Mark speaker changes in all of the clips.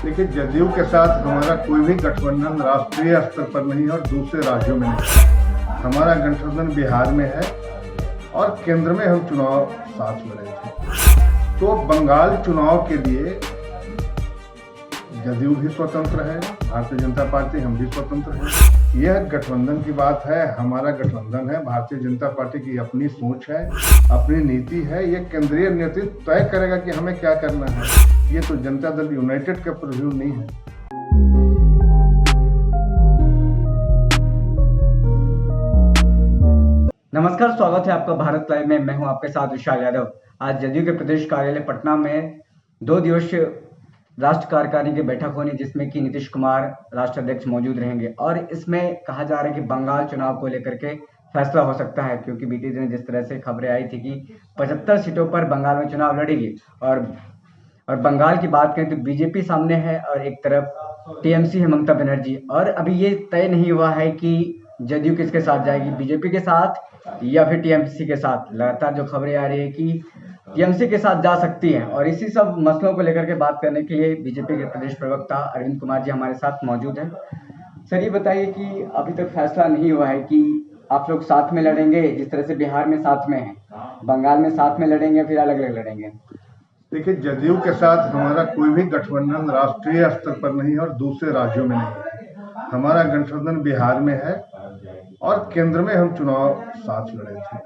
Speaker 1: देखिए, जदयू के साथ हमारा कोई भी गठबंधन राष्ट्रीय स्तर पर नहीं है और दूसरे राज्यों में नहीं। हमारा गठबंधन बिहार में है और केंद्र में हम चुनाव साथ लड़े थे। तो बंगाल चुनाव के लिए जदयू भी स्वतंत्र है, भारतीय जनता पार्टी, हम भी स्वतंत्र हैं। यह गठबंधन की बात है, हमारा गठबंधन है। भारतीय जनता पार्टी की अपनी सोच है, अपनी नीति है। यह केंद्रीय नेतृत्व तय करेगा कि हमें क्या करना है। ये तो जनता दल यूनाइटेड का प्रीव्यू नहीं है।
Speaker 2: नमस्कार, स्वागत है आपका भारत लाइव में। मैं हूं आपके साथ विशाल यादव। आज जदयू के प्रदेश कार्यालय पटना में 2 दिवसीय राष्ट्र कार्यकारिणी की बैठक होनी, जिसमें कि नीतीश कुमार राष्ट्र अध्यक्ष मौजूद रहेंगे और इसमें कहा जा रहा है कि बंगाल चुनाव को लेकर के फैसला हो सकता है, क्योंकि बीते दिन जिस तरह से खबरें आई थी कि 75 सीटों पर बंगाल में चुनाव लड़ेगी और बंगाल की बात करें तो बीजेपी सामने है और एक तरफ टीएमसी है, ममता बनर्जी। और अभी ये तय नहीं हुआ है कि जदयू किसके साथ जाएगी, बीजेपी के साथ या फिर टीएमसी के साथ। लगातार जो खबरें आ रही है कि टीएमसी के साथ जा सकती है और इसी सब मसलों को लेकर के बात करने के लिए बीजेपी के प्रदेश प्रवक्ता अरविंद कुमार जी हमारे साथ मौजूद हैं। सर, ये बताइए कि अभी तक फैसला नहीं हुआ है कि आप लोग साथ में लड़ेंगे, जिस तरह से बिहार में साथ में है, बंगाल में साथ में लड़ेंगे, फिर अलग अलग लड़ेंगे।
Speaker 1: देखिए, जदयू के साथ हमारा कोई भी गठबंधन राष्ट्रीय स्तर पर नहीं है और दूसरे राज्यों में नहीं। हमारा गठबंधन बिहार में है और केंद्र में हम चुनाव साथ लड़े थे।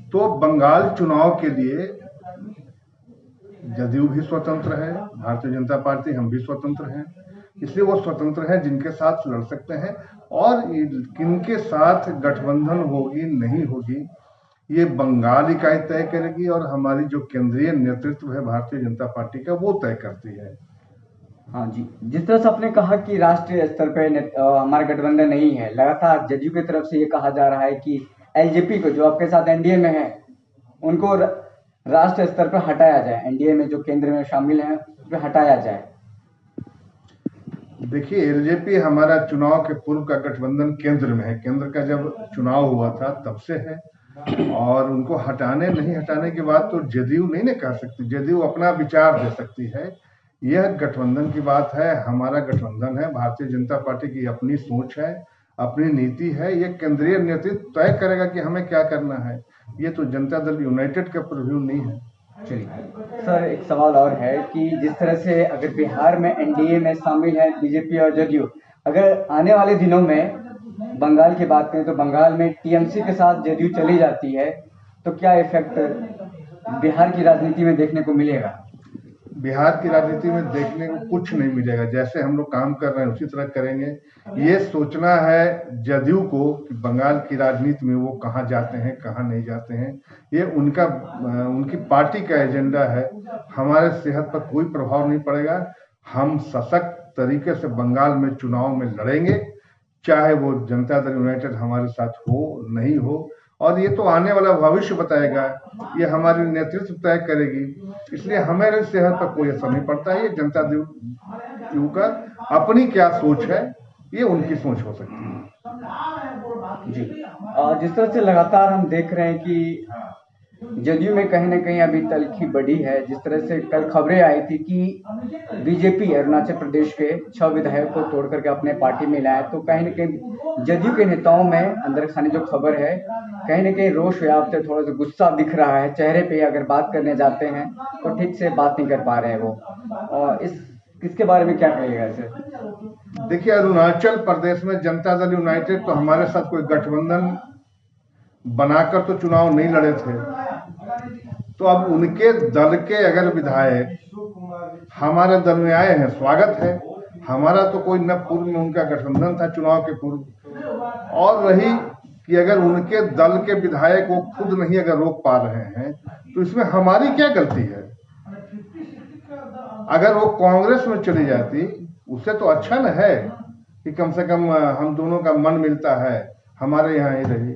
Speaker 1: तो बंगाल चुनाव के लिए जदयू भी स्वतंत्र है, भारतीय जनता पार्टी, हम भी स्वतंत्र हैं। इसलिए वो स्वतंत्र है जिनके साथ लड़ सकते हैं, और किनके साथ गठबंधन होगी नहीं होगी ये बंगाल इकाई तय करेगी और हमारी जो केंद्रीय नेतृत्व है भारतीय जनता पार्टी का, वो तय करती है।
Speaker 2: हाँ जी, जिस तरह से आपने कहा कि राष्ट्रीय स्तर पर हमारा गठबंधन नहीं है, लगातार जदयू की तरफ से ये कहा जा रहा है कि एलजेपी को, जो आपके साथ एनडीए में है, उनको राष्ट्रीय स्तर पर हटाया जाए, एनडीए में जो केंद्र में शामिल है उस पर हटाया जाए।
Speaker 1: देखिए, एलजेपी हमारा चुनाव के पूर्व का गठबंधन केंद्र में है। केंद्र का जब चुनाव हुआ था तब से है, और उनको हटाने नहीं हटाने की बात तो जदयू नहीं ना कह सकती। जदयू अपना विचार दे सकती है। यह गठबंधन की बात है, हमारा गठबंधन है। भारतीय जनता पार्टी की अपनी सोच है, अपनी नीति है। यह केंद्रीय नेतृत्व तय करेगा कि हमें क्या करना है। ये तो जनता दल यूनाइटेड का प्रीव्यू नहीं है।
Speaker 2: चलिए सर, एक सवाल और है कि जिस तरह से अगर बिहार में एनडीए में शामिल है बीजेपी और जदयू, अगर आने वाले दिनों में बंगाल की बात करें तो बंगाल में टीएमसी के साथ जदयू चली जाती है, तो क्या इफेक्ट बिहार की राजनीति में देखने को मिलेगा?
Speaker 1: बिहार की राजनीति में देखने को कुछ नहीं मिलेगा। जैसे हम लोग काम कर रहे हैं उसी तरह करेंगे। ये सोचना है जदयू को कि बंगाल की राजनीति में वो कहाँ जाते हैं, कहाँ नहीं जाते हैं, ये उनकी पार्टी का एजेंडा है। हमारे सेहत पर कोई प्रभाव नहीं पड़ेगा। हम सशक्त तरीके से बंगाल में चुनाव में लड़ेंगे, चाहे वो जनता दल यूनाइटेड हमारे साथ हो नहीं हो। और ये तो आने वाला भविष्य बताएगा, ये हमारी नेतृत्व तय करेगी। इसलिए हमारे सेहत पर कोई असर नहीं पड़ता है। ये जनता दल का अपनी क्या सोच है, ये उनकी सोच हो सकती है
Speaker 2: जी। जिस तरह से लगातार हम देख रहे हैं कि जदयू में कहीं ना कहीं अभी तल्खी बढ़ी है। जिस तरह से कल खबरें आई थी कि बीजेपी अरुणाचल प्रदेश के 6 विधायकों को तोड़ करके अपने पार्टी में लाया, तो कहीं ना कहीं जदयू के नेताओं में अंदर खाने जो खबर है, कहीं ना कहीं रोष व्याप्त है, थोड़ा सा गुस्सा दिख रहा है चेहरे पे। अगर बात करने जाते हैं तो ठीक से बात नहीं कर पा रहे हैं वो। और इसके बारे में क्या कहिएगा इसे?
Speaker 1: देखिए, अरुणाचल प्रदेश में जनता दल यूनाइटेड तो हमारे साथ कोई गठबंधन बनाकर तो चुनाव नहीं लड़े थे। तो अब उनके दल के अगर विधायक हमारे दल में आए हैं, स्वागत है। हमारा तो कोई न पूर्व में उनका गठबंधन था चुनाव के पूर्व। और रही कि अगर उनके दल के विधायक वो खुद नहीं अगर रोक पा रहे हैं, तो इसमें हमारी क्या गलती है? अगर वो कांग्रेस में चली जाती, उससे तो अच्छा न है कि कम से कम हम दोनों का मन मिलता है, हमारे यहाँ ही रही।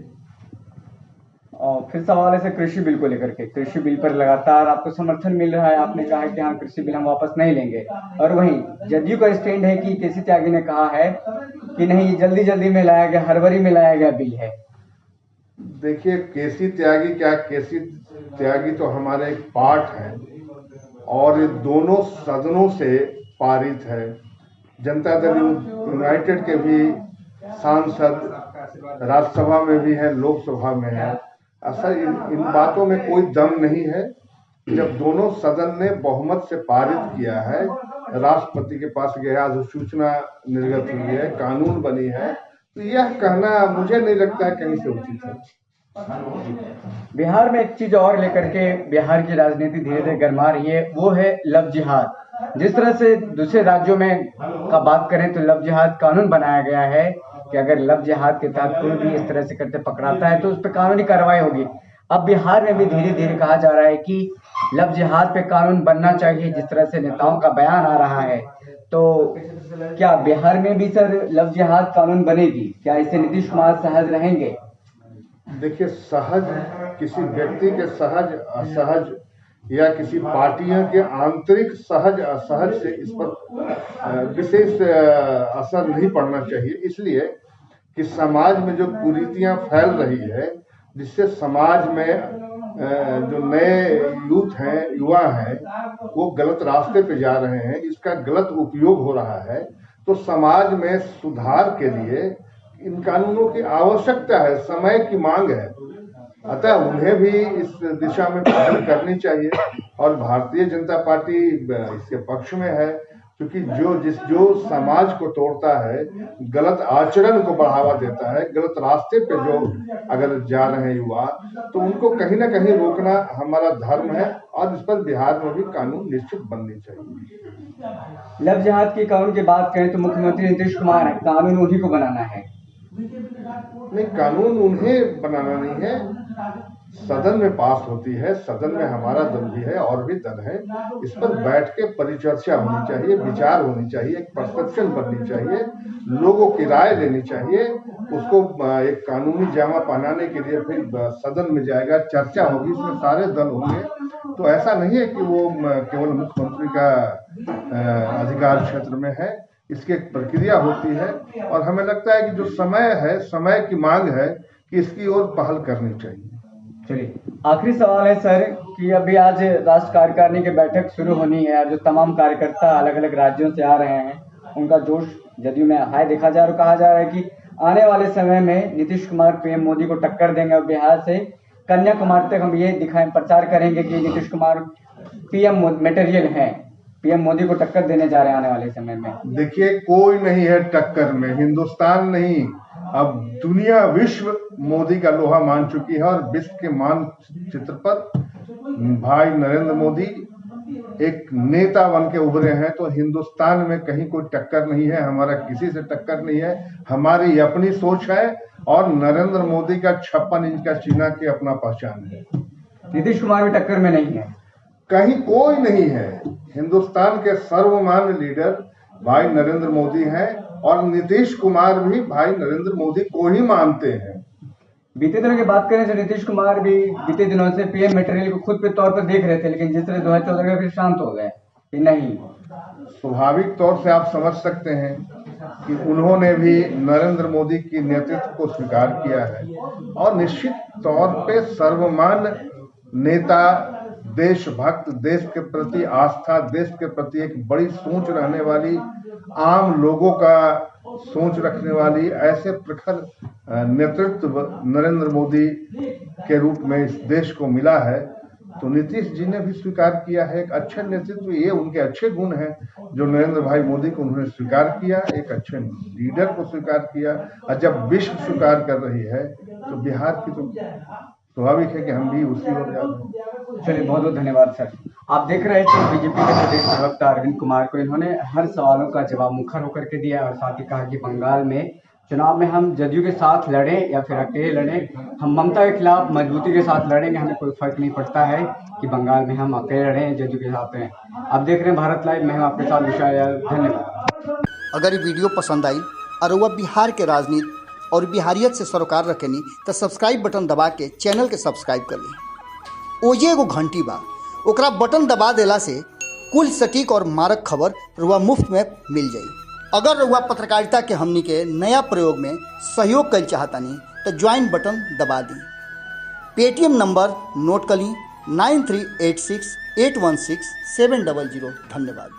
Speaker 2: और फिर सवाल है कृषि बिल को लेकर के। कृषि बिल पर लगातार आपको समर्थन मिल रहा है, आपने कहा कि हाँ, कृषि बिल हम वापस नहीं लेंगे। और वहीं जदयू का स्टैंड है कि केसी त्यागी ने कहा है कि नहीं, जल्दी जल्दी में लाया गया, हरवरी में लाया गया बिल है।
Speaker 1: देखिए, केसी त्यागी क्या, केसी त्यागी तो हमारे एक पार्ट है और ये दोनों सदनों से पारित है। जनता दल यूनाइटेड के भी सांसद राज्यसभा में भी है, लोकसभा में है। असल इन बातों में कोई दम नहीं है। जब दोनों सदन ने बहुमत से पारित किया है, राष्ट्रपति के पास गया, अधिसूचना निर्गत हुई है, कानून बनी है, तो यह कहना मुझे नहीं लगता है कहीं से उचित है।
Speaker 2: बिहार में एक चीज और लेकर के बिहार की राजनीति धीरे धीरे गर्मा रही है, वो है लव जिहाद। जिस तरह से दूसरे राज्यों में का बात करें तो लव जिहाद कानून बनाया गया है कि अगर लव जिहाद के तहत कोई भी इस तरह से करते पकड़ाता है तो उस पर कानूनी कार्रवाई होगी। अब बिहार में भी धीरे धीरे कहा जा रहा है कि लव जिहाद पे कानून बनना चाहिए, जिस तरह से नेताओं का बयान आ रहा है। तो क्या बिहार में भी सर लव जिहाद कानून बनेगी? क्या इससे नीतीश कुमार सहज रहेंगे?
Speaker 1: देखिए, सहज किसी व्यक्ति के सहज असहज या किसी पार्टियों के आंतरिक सहज असहज से इस पर विशेष असर नहीं पड़ना चाहिए। इसलिए कि समाज में जो कुरीतियां फैल रही है, जिससे समाज में जो नए यूथ हैं, युवा हैं, वो गलत रास्ते पे जा रहे हैं, इसका गलत उपयोग हो रहा है। तो समाज में सुधार के लिए इन कानूनों की आवश्यकता है, समय की मांग है। अतः उन्हें भी इस दिशा में पहल करनी चाहिए और भारतीय जनता पार्टी इसके पक्ष में है, क्योंकि जो समाज को तोड़ता है, गलत आचरण को बढ़ावा देता है, गलत रास्ते पे जो अगर जा रहे हैं युवा, तो उनको कहीं ना कहीं रोकना हमारा धर्म है और इस पर बिहार में भी कानून निश्चित बननी चाहिए।
Speaker 2: लव जिहाद के कानून की बात करें तो मुख्यमंत्री नीतीश कुमार है, कानून उन्हीं को बनाना है।
Speaker 1: नहीं, कानून उन्हें बनाना नहीं है, सदन में पास होती है। सदन में हमारा दल भी है और भी दल है, इस पर बैठ के परिचर्चा होनी चाहिए, विचार होनी चाहिए, एक परसेप्शन बननी चाहिए, लोगों की राय लेनी चाहिए। उसको एक कानूनी जामा पहनाने के लिए फिर सदन में जाएगा, चर्चा होगी, इसमें सारे दल होंगे। तो ऐसा नहीं है कि वो केवल मुख्यमंत्री का अधिकार क्षेत्र में है, इसकी एक प्रक्रिया होती है और हमें लगता है कि जो समय है, समय की मांग है कि इसकी ओर पहल करनी चाहिए।
Speaker 2: चलिए, आखिरी सवाल है सर कि अभी आज राष्ट्र कार्यकारिणी की बैठक शुरू होनी है और जो तमाम कार्यकर्ता अलग अलग राज्यों से आ रहे हैं, उनका जोश जदयू में हाई देखा जा रहा है। कहा जा रहा है कि आने वाले समय में नीतीश कुमार पीएम मोदी को टक्कर देंगे और बिहार से कन्याकुमारी तक हम ये प्रचार करेंगे कि नीतीश कुमार पीएम मटेरियल है, पीएम मोदी को टक्कर देने जा रहे हैं आने वाले समय में।
Speaker 1: देखिए, कोई नहीं है टक्कर में, हिंदुस्तान नहीं, अब दुनिया विश्व मोदी का लोहा मान चुकी है और विश्व के मानचित्र पर भाई नरेंद्र मोदी एक नेता बन के उभरे हैं। तो हिंदुस्तान में कहीं कोई टक्कर नहीं है, हमारा किसी से टक्कर नहीं है, हमारी अपनी सोच है और नरेंद्र मोदी का 56 इंच का सीना की अपना पहचान है।
Speaker 2: नीतीश कुमार भी टक्कर में नहीं है,
Speaker 1: कहीं कोई नहीं है। हिंदुस्तान के सर्वमान्य लीडर भाई नरेंद्र मोदी हैं और नीतीश कुमार भी भाई नरेंद्र मोदी को ही मानते हैं।
Speaker 2: बीते दिनों की बात करें तो नीतीश कुमार भी बीते दिनों से पीएम मटेरियल को खुद पे तौर पर देख रहे थे, लेकिन जिस तरह 2014 में फिर शांत हो गए कि नहीं।
Speaker 1: स्वाभाविक तौर से आप समझ सकते हैं कि उन्होंने भी नरेंद्र मोदी की नेतृत्व को स्वीकार किया है और निश्चित तौर पे सर्वमान्य नेता, देशभक्त, देश के प्रति आस्था, देश के प्रति एक बड़ी सोच रहने वाली, आम लोगों का सोच रखने वाली, ऐसे प्रखर नेतृत्व नरेंद्र मोदी के रूप में इस देश को मिला है। तो नीतीश जी ने भी स्वीकार किया है एक अच्छे नेतृत्व, ये उनके अच्छे गुण हैं जो नरेंद्र भाई मोदी को उन्होंने स्वीकार किया, एक अच्छे लीडर को स्वीकार किया। और जब विश्व स्वीकार कर रही है तो बिहार की तो स्वाभाविक है कि हम भी उसी ओर जा रहे हैं।
Speaker 2: चलिए, बहुत बहुत धन्यवाद सर। आप देख रहे थे बीजेपी के प्रदेश प्रवक्ता अरविंद कुमार को, इन्होंने हर सवालों का जवाब मुखर होकर के दिया और साथ ही कहा कि बंगाल में चुनाव में हम जदयू के साथ लड़ें या फिर अकेले लड़ें, हम ममता के खिलाफ मजबूती के साथ लड़ेंगे, हमें कोई फर्क नहीं पड़ता है कि बंगाल में हम अकेले लड़ें जदयू के साथ हैं। आप देख रहे हैं भारत लाइव, मैं हूं आपके साथ विशाल यादव। धन्यवाद।
Speaker 3: अगर ये वीडियो पसंद आई और वह बिहार के राजनीति और बिहारियत से सरोकार रखेनी तो सब्सक्राइब बटन दबा के चैनल के सब्सक्राइब कर ली। ओजे एगो घंटी बा, ओकरा बटन दबा देला से कुल सटीक और मारक खबर रुआ मुफ्त में मिल जाई। अगर रुआ पत्रकारिता के हमनी के नया प्रयोग में सहयोग कर चाहतानी तो ज्वाइन बटन दबा दी। पेटीएम नंबर नोट कर ली 9386816700। धन्यवाद।